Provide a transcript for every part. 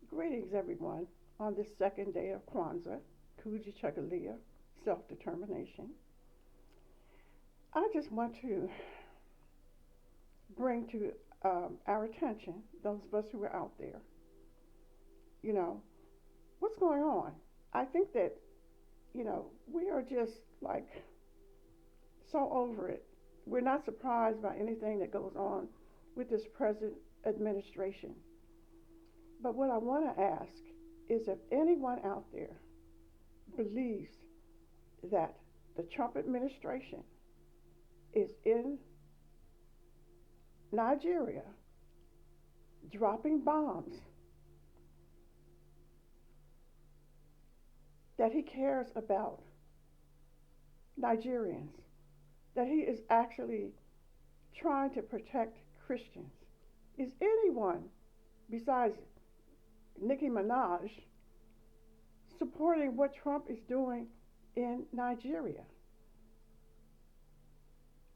Greetings, everyone, on this second day of Kwanzaa, Kuji Chagalia, self determination. I just want to bring to our attention, those of us who are out there, you know, what's going on? I think that, we are just like so over it. We're not surprised by anything that goes on with this present administration. But what I want to ask is if anyone out there believes that the Trump administration is in Nigeria dropping bombs, that he cares about Nigerians, that he is actually trying to protect Christians. Is anyone besides Nicki Minaj supporting what Trump is doing in Nigeria?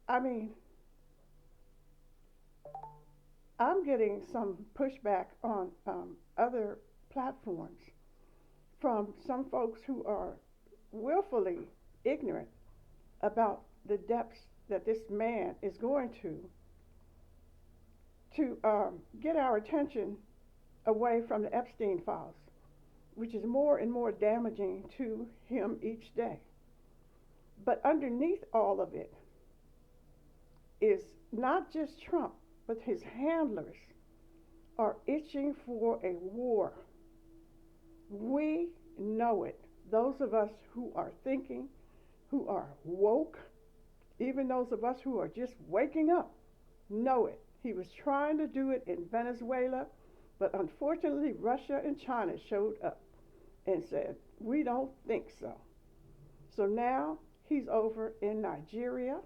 I mean, I'm getting some pushback on other platforms from some folks who are willfully ignorant about the depths that this man is going to get our attention away from the Epstein Files, which is more and more damaging to him each day. But underneath all of it is not just Trump, but his handlers are itching for a war. We know it. Those of us who are thinking, who are woke, even those of us who are just waking up, know it. He was trying to do it in Venezuela, but unfortunately Russia and China showed up and said, we don't think so. So now he's over in Nigeria,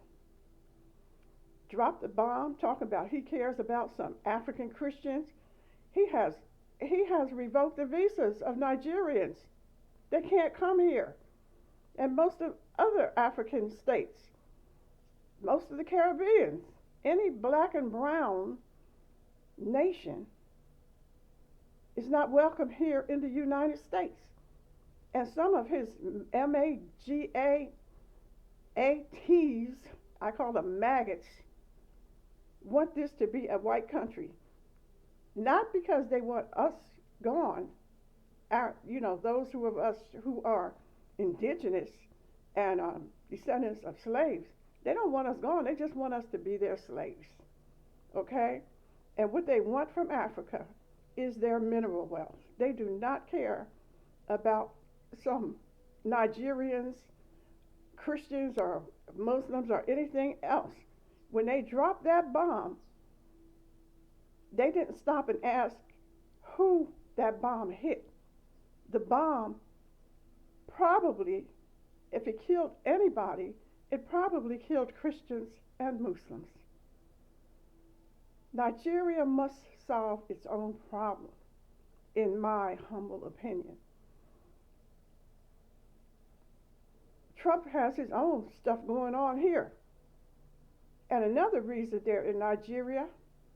dropped the bomb, talking about he cares about some African Christians. He has revoked the visas of Nigerians. They can't come here. And most of other African states, most of the Caribbean, any black and brown nation is not welcome here in the United States. And some of his MAGAATs, I call them maggots, want this to be a white country. Not because they want us gone, those of us who are indigenous and descendants of slaves. They don't want us gone. They just want us to be their slaves. Okay? And what they want from Africa is their mineral wealth. They do not care about some Nigerians, Christians, or Muslims, or anything else. When they dropped that bomb, they didn't stop and ask who that bomb hit. The bomb probably, if it killed anybody, it probably killed Christians and Muslims. Nigeria must solve its own problem, in my humble opinion. Trump has his own stuff going on here. And another reason they're in Nigeria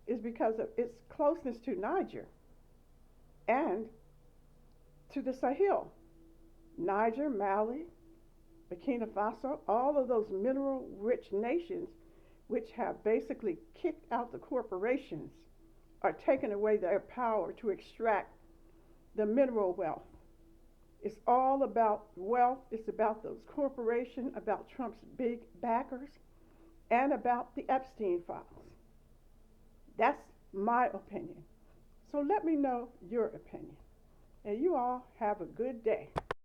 is because of its closeness to Niger and to the Sahel. Niger, Mali, Burkina Faso, all of those mineral-rich nations which have basically kicked out the corporations are taking away their power to extract the mineral wealth. It's all about wealth. It's about those corporations, about Trump's big backers, and about the Epstein Files. That's my opinion. So let me know your opinion. And you all have a good day.